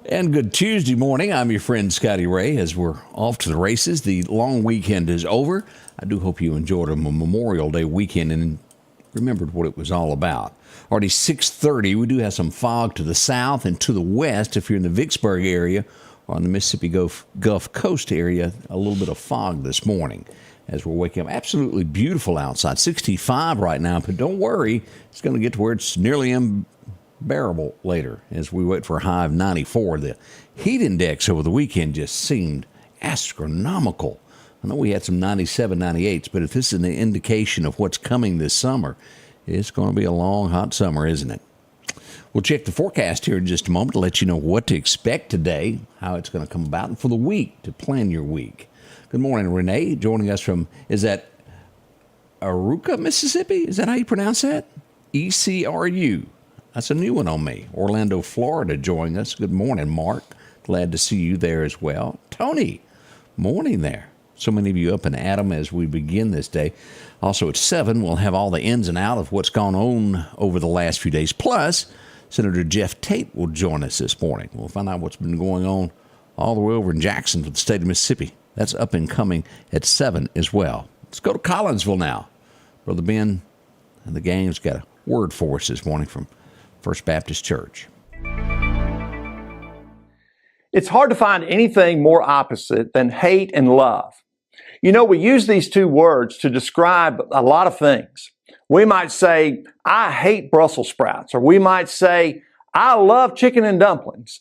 And good Tuesday morning. I'm your friend Scotty Ray as we're off to the races. The long weekend is over. I do hope you enjoyed a Memorial Day weekend and remembered what it was all about. Already 6:30. We do have some fog to the south and to the west. If you're in the Vicksburg area or on the Mississippi Gulf Coast area, a little bit of fog this morning as we're waking up. Absolutely beautiful outside. 65 right now, but don't worry. It's going to get to where it's nearly unbearable later as we wait for a high of 94. The heat index over the weekend just seemed astronomical. I know we had some 97, 98s, but if this is an indication of what's coming this summer, it's going to be a long, hot summer, isn't it? We'll check the forecast here in just a moment to let you know what to expect today, how it's going to come about, and for the week, to plan your week. Good morning, Renee, joining us from, is that Aruka, Mississippi? Is that how you pronounce that? ECRU. That's a new one on me. Orlando, Florida, joining us. Good morning, Mark. Glad to see you there as well. Tony, morning there. So many of you up and at 'em as we begin this day. Also at 7, we'll have all the ins and outs of what's gone on over the last few days. Plus, Senator Jeff Tate will join us this morning. We'll find out what's been going on all the way over in Jackson for the state of Mississippi. That's up and coming at 7 as well. Let's go to Collinsville now. Brother Ben and the gang's got a word for us this morning from First Baptist Church. It's hard to find anything more opposite than hate and love. You know, we use these two words to describe a lot of things. We might say, I hate Brussels sprouts, or we might say, I love chicken and dumplings.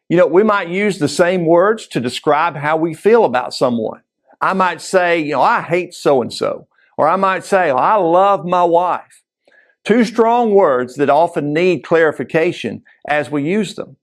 You know, we might use the same words to describe how we feel about someone. I might say, I hate so-and-so, or I might say, I love my wife. Two strong words that often need clarification as we use them.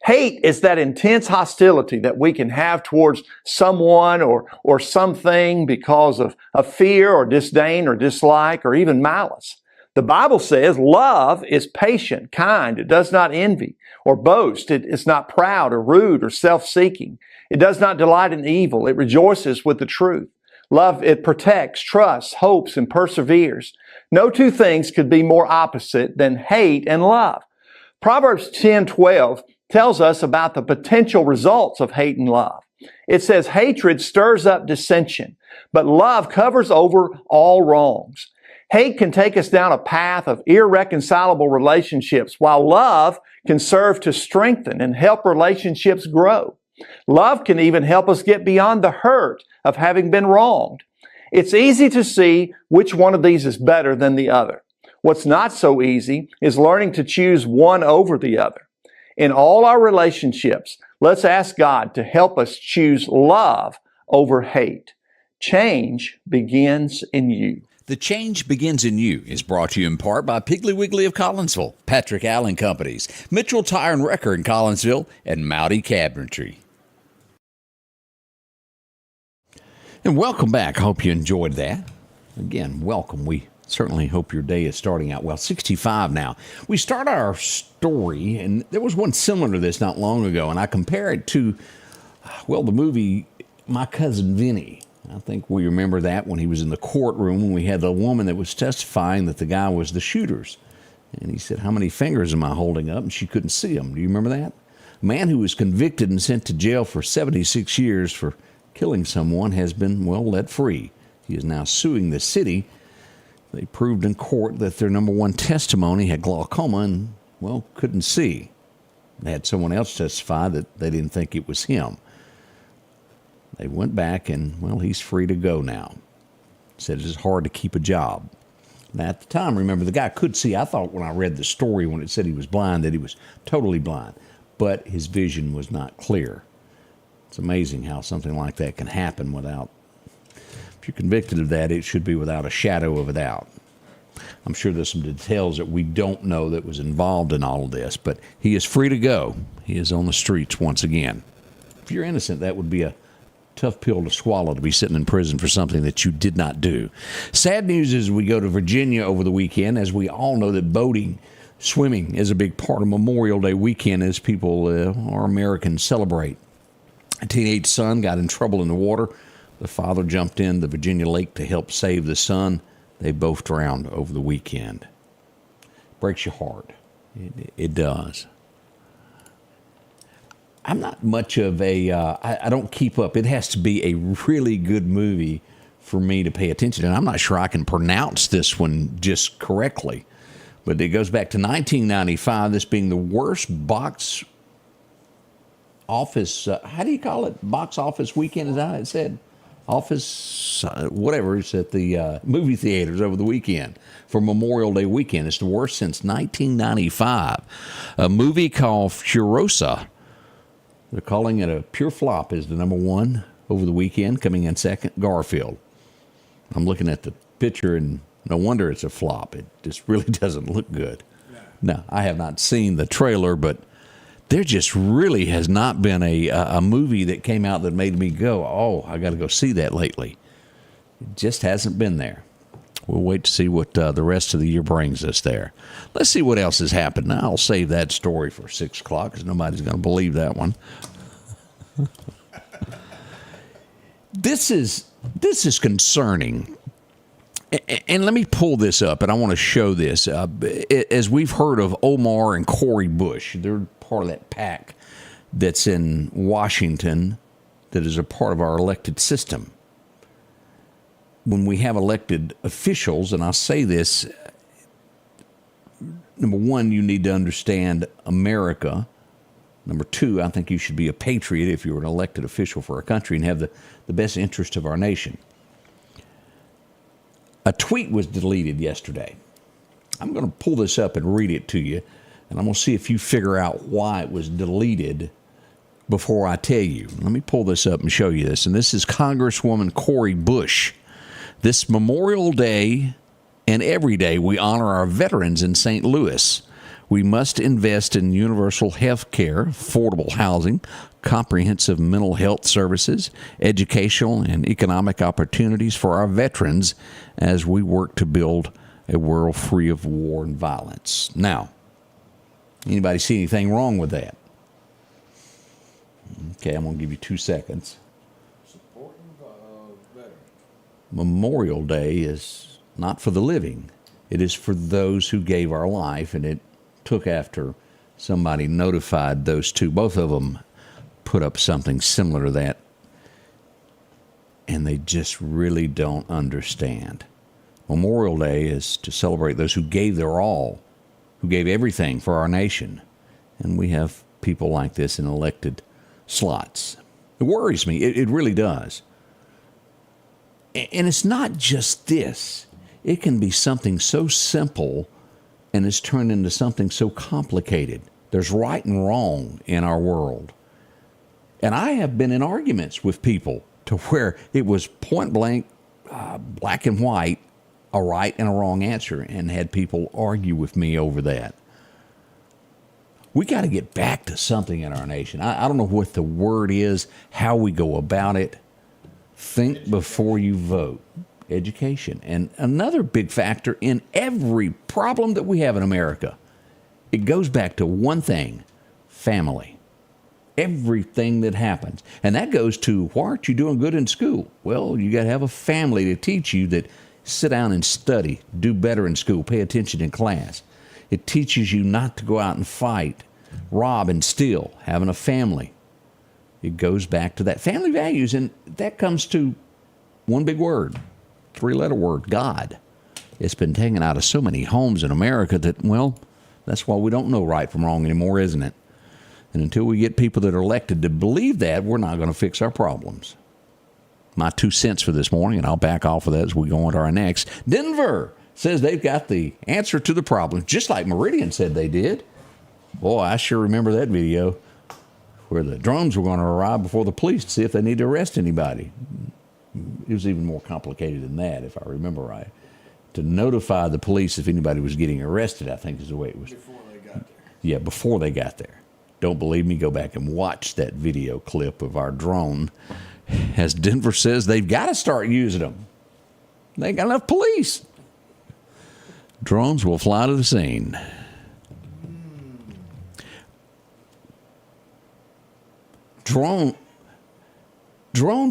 Hate is that intense hostility that we can have towards someone or something because of fear or disdain or dislike or even malice. The Bible says love is patient, kind. It does not envy or boast. It's not proud or rude or self-seeking. It does not delight in evil. It rejoices with the truth. Love, it protects, trusts, hopes, and perseveres. No two things could be more opposite than hate and love. Proverbs 10:12 tells us about the potential results of hate and love. It says, hatred stirs up dissension, but love covers over all wrongs. Hate can take us down a path of irreconcilable relationships, while love can serve to strengthen and help relationships grow. Love can even help us get beyond the hurt of having been wronged. It's easy to see which one of these is better than the other. What's not so easy is learning to choose one over the other. In all our relationships, let's ask God to help us choose love over hate. Change begins in you. The Change Begins in You is brought to you in part by Piggly Wiggly of Collinsville, Patrick Allen Companies, Mitchell Tire and Wrecker in Collinsville, and Mowdy Cabinetry. And welcome back. I hope you enjoyed that. Again, welcome. We certainly hope your day is starting out well. 65 now. We start our story, and there was one similar to this not long ago, and I compare it to, the movie My Cousin Vinny. I think we remember that when he was in the courtroom when we had the woman that was testifying that the guy was the shooters. And he said, how many fingers am I holding up? And she couldn't see them. Do you remember that? A man who was convicted and sent to jail for 76 years for killing someone has been, let free. He is now suing the city. They proved in court that their number one testimony had glaucoma and, couldn't see. They had someone else testify that they didn't think it was him. They went back and, he's free to go now. Said it's hard to keep a job. Now, at the time, remember, the guy could see. I thought when I read the story when it said he was blind that he was totally blind, but his vision was not clear. It's amazing how something like that can happen without, if you're convicted of that, it should be without a shadow of a doubt. I'm sure there's some details that we don't know that was involved in all of this, but he is free to go. He is on the streets once again. If you're innocent, that would be a tough pill to swallow, to be sitting in prison for something that you did not do. Sad news is we go to Virginia over the weekend, as we all know that boating, swimming is a big part of Memorial Day weekend as people, our Americans, celebrate. A teenage son got in trouble in the water. The father jumped in the Virginia lake to help save the son. They both drowned over the weekend. Breaks your heart. It does. I'm not much of a, I don't keep up. It has to be a really good movie for me to pay attention. And I'm not sure I can pronounce this one just correctly. But it goes back to 1995, this being the worst box office, how do you call it? Box office weekend, is that how it said? Office, whatever, it's at the movie theaters over the weekend for Memorial Day weekend. It's the worst since 1995. A movie called Furiosa, they're calling it a pure flop, is the number one over the weekend. Coming in second, Garfield. I'm looking at the picture, and no wonder it's a flop. It just really doesn't look good. No, I have not seen the trailer, but there just really has not been a movie that came out that made me go, oh, I got to go see that lately. It just hasn't been there. We'll wait to see what the rest of the year brings us there. Let's see what else has happened. Now, I'll save that story for 6 o'clock because nobody's going to believe that one. This is concerning. And let me pull this up, and I want to show this. As we've heard of Omar and Cori Bush, they're part of that pack that's in Washington that is a part of our elected system. When we have elected officials, and I'll say this, number one, you need to understand America. Number two, I think you should be a patriot if you're an elected official for a country and have the best interest of our nation. A tweet was deleted yesterday. I'm going to pull this up and read it to you, and I'm going to see if you figure out why it was deleted before I tell you. Let me pull this up and show you this. And this is Congresswoman Cori Bush. This Memorial Day and every day we honor our veterans in St. Louis. We must invest in universal health care, affordable housing, comprehensive mental health services, educational and economic opportunities for our veterans as we work to build a world free of war and violence. Now, anybody see anything wrong with that? Okay, I'm going to give you 2 seconds. Memorial Day is not for the living. It is for those who gave our life, and it took after somebody notified those two. Both of them put up something similar to that, and they just really don't understand. Memorial Day is to celebrate those who gave their all, who gave everything for our nation, and we have people like this in elected slots. It worries me. It really does. And it's not just this. It can be something so simple and it's turned into something so complicated. There's right and wrong in our world. And I have been in arguments with people to where it was point blank, black and white, a right and a wrong answer, and had people argue with me over that. We got to get back to something in our nation. I don't know what the word is, how we go about it. Think before you vote. Education. And another big factor in every problem that we have in America, it goes back to one thing: family. Everything that happens. And that goes to, why aren't you doing good in school? Well, you got to have a family to teach you that sit down and study, do better in school, pay attention in class. It teaches you not to go out and fight, rob and steal, having a family. It goes back to that family values, and that comes to one big word, 3-letter word, God. It's been taken out of so many homes in America that, well, that's why we don't know right from wrong anymore, isn't it? And until we get people that are elected to believe that, we're not going to fix our problems. My 2 cents for this morning, and I'll back off of that as we go on to our next. Denver says they've got the answer to the problem, just like Meridian said they did. Boy, I sure remember that video where the drones were going to arrive before the police to see if they need to arrest anybody. It was even more complicated than that, if I remember right. To notify the police if anybody was getting arrested, I think is the way it was. Before they got there. Yeah, before they got there. Don't believe me? Go back and watch that video clip of our drone. As Denver says, they've got to start using them. They ain't got enough police. Drones will fly to the scene. Drones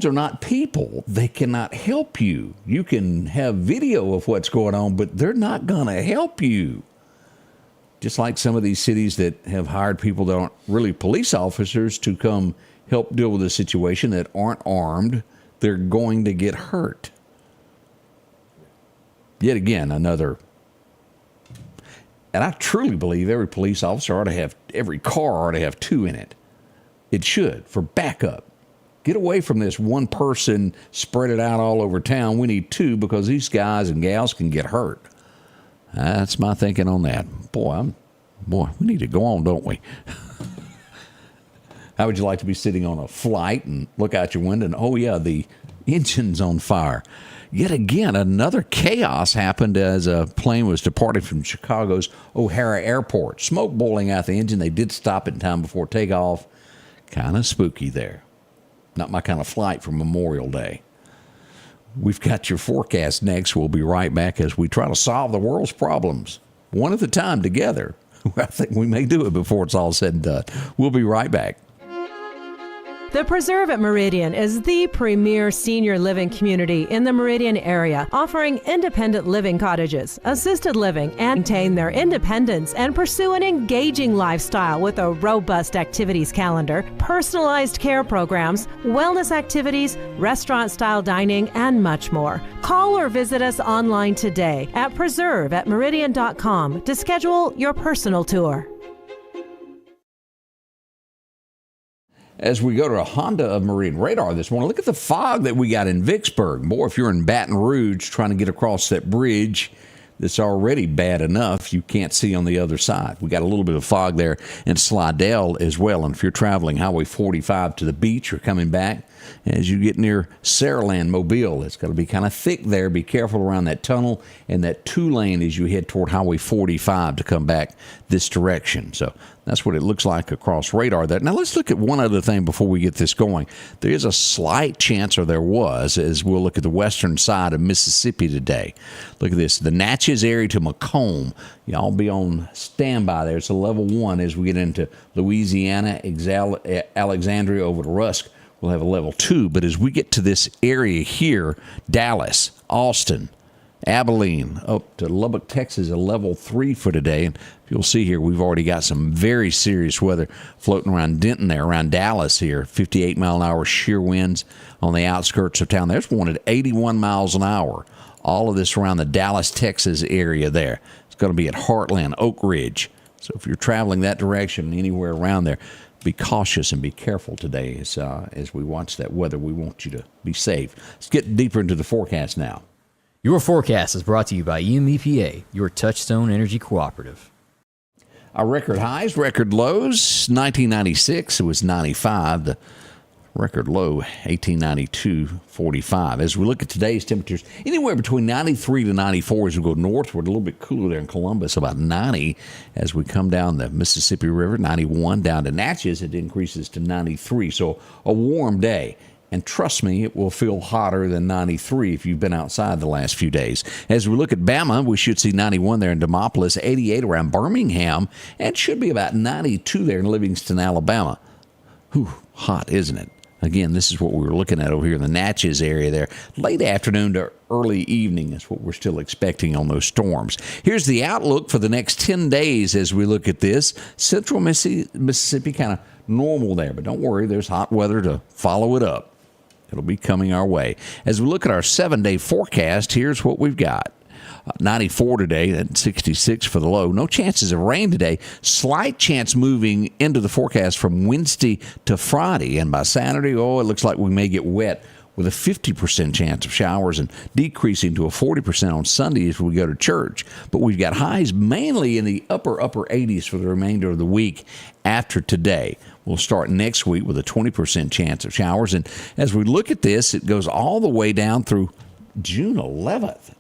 are not people. They cannot help you. You can have video of what's going on, but they're not going to help you. just like some of these cities that have hired people that aren't really police officers to come help deal with the situation that aren't armed, they're going to get hurt. Yet again, another. And I truly believe every police officer ought to have, every car ought to have two in it. It should, for backup. Get away from this one person, spread it out all over town. We need two because these guys and gals can get hurt. That's my thinking on that. Boy, we need to go on, don't we? How would you like to be sitting on a flight and look out your window and, oh, yeah, the engine's on fire? Yet again, another chaos happened as a plane was departing from Chicago's O'Hare Airport. Smoke boiling out the engine. They did stop in time before takeoff. Kind of spooky there. Not my kind of flight for Memorial Day. We've got your forecast next. We'll be right back as we try to solve the world's problems, one at a time together. I think we may do it before it's all said and done. We'll be right back. The Preserve at Meridian is the premier senior living community in the Meridian area, offering independent living cottages, assisted living, and maintain their independence and pursue an engaging lifestyle with a robust activities calendar, personalized care programs, wellness activities, restaurant-style dining, and much more. Call or visit us online today at preserveatmeridian.com to schedule your personal tour. As we go to a Honda of Marine radar this morning, look at the fog that we got in Vicksburg. Boy, if you're in Baton Rouge trying to get across that bridge that's already bad enough, you can't see on the other side. We got a little bit of fog there in Slidell as well. And if you're traveling Highway 45 to the beach or coming back, as you get near Saraland, Mobile, it's got to be kind of thick there. Be careful around that tunnel and that 2-lane as you head toward Highway 45 to come back this direction. So that's what it looks like across radar there. Now let's look at one other thing before we get this going. There is a slight chance, or there was, as we'll look at the western side of Mississippi today. Look at this. The Natchez area to Macomb. Y'all be on standby there. It's a level 1 as we get into Louisiana, Alexandria over to Rusk. We'll have a level 2, but as we get to this area here, Dallas, Austin, Abilene, up to Lubbock, Texas, a level 3 for today. And you'll see here, we've already got some very serious weather floating around Denton there, around Dallas here. 58-mile-an-hour shear winds on the outskirts of town. There's one at 81 miles an hour. All of this around the Dallas, Texas area there. It's going to be at Heartland, Oak Ridge. So if you're traveling that direction, anywhere around there, be cautious and be careful today as we watch that weather. We want you to be safe. Let's get deeper into the forecast now. Your forecast is brought to you by EMEPA, your Touchstone Energy Cooperative. Our record highs, record lows. 1996, it was 95. The record low, 1892, 45. As we look at today's temperatures, anywhere between 93 to 94 as we go northward, a little bit cooler there in Columbus, about 90 as we come down the Mississippi River, 91 down to Natchez, it increases to 93. So a warm day. And trust me, it will feel hotter than 93 if you've been outside the last few days. As we look at Bama, we should see 91 there in Demopolis, 88 around Birmingham, and should be about 92 there in Livingston, Alabama. Whew, hot, isn't it? Again, this is what we were looking at over here in the Natchez area there. Late afternoon to early evening is what we're still expecting on those storms. Here's the outlook for the next 10 days as we look at this. Central Mississippi kind of normal there, but don't worry, there's hot weather to follow it up. It'll be coming our way. As we look at our 7-day forecast, here's what we've got. 94 today, and 66 for the low. No chances of rain today. Slight chance moving into the forecast from Wednesday to Friday. And by Saturday, it looks like we may get wet with a 50% chance of showers and decreasing to a 40% on Sunday as we go to church. But we've got highs mainly in the upper 80s for the remainder of the week after today. We'll start next week with a 20% chance of showers. And as we look at this, it goes all the way down through June 11th.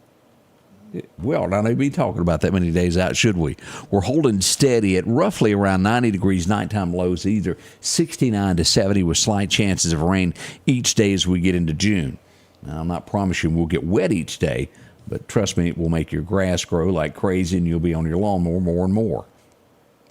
We ought not be talking about that many days out, should we? We're holding steady at roughly around 90 degrees nighttime lows, either 69 to 70 with slight chances of rain each day as we get into June. Now, I'm not promising we'll get wet each day, but trust me, it will make your grass grow like crazy and you'll be on your lawnmower more and more.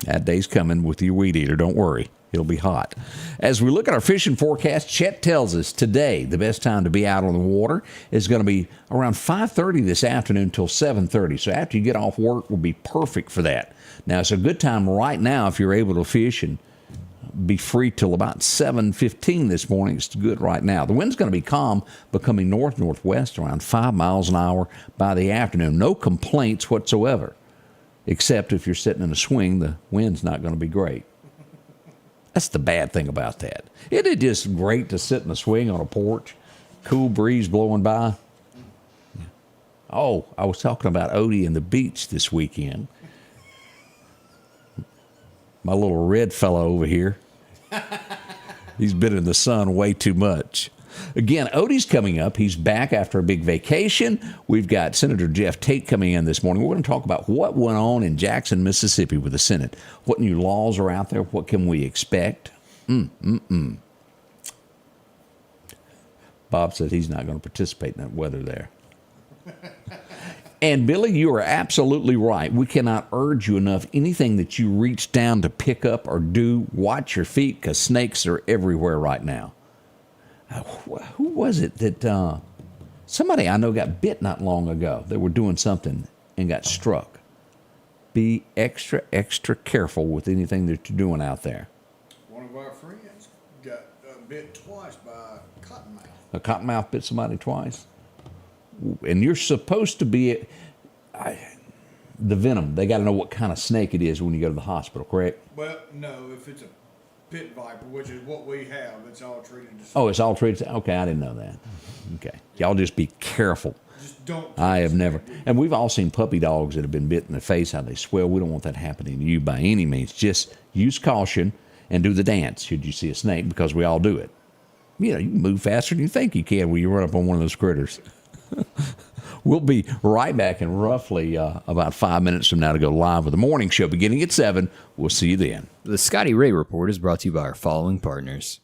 That day's coming with your weed eater, don't worry. It'll be hot. As we look at our fishing forecast, Chet tells us today the best time to be out on the water is going to be around 5:30 this afternoon till 7:30. So after you get off work will be perfect for that. Now, it's a good time right now if you're able to fish and be free till about 7:15 this morning. It's good right now. The wind's going to be calm, becoming north-northwest around 5 miles an hour by the afternoon. No complaints whatsoever, except if you're sitting in a swing, the wind's not going to be great. That's the bad thing about that. Isn't it just great to sit in a swing on a porch, cool breeze blowing by? Oh, I was talking about Odie and the beach this weekend. My little red fellow over here. He's been in the sun way too much. Again, Odie's coming up. He's back after a big vacation. We've got Senator Jeff Tate coming in this morning. We're going to talk about what went on in Jackson, Mississippi with the Senate. What new laws are out there? What can we expect? Bob said he's not going to participate in that weather there. And Billy, you are absolutely right. We cannot urge you enough. Anything that you reach down to pick up or do, watch your feet because snakes are everywhere right now. Who was it that somebody I know got bit not long ago? They were doing something and got struck. Be extra, extra careful with anything that you're doing out there. One of our friends got bit twice by a cottonmouth. A cottonmouth bit somebody twice? And you're supposed to be the venom. They got to know what kind of snake it is when you go to the hospital, correct? Well, no, if it's a pit viper, which is what we have, it's all treated as Oh, it's all treated. Okay, I didn't know that. Okay, y'all just be careful. just don't. I have never, and we've all seen puppy dogs that have been bit in the face, how they swell. We don't want that happening to you by any means. Just use caution and do the dance should you see a snake, because we all do it. You know, you can move faster than you think you can when you run up on one of those critters. We'll be right back in roughly about 5 minutes from now to go live with the morning show beginning at 7. We'll see you then. The Scotty Ray Report is brought to you by our following partners.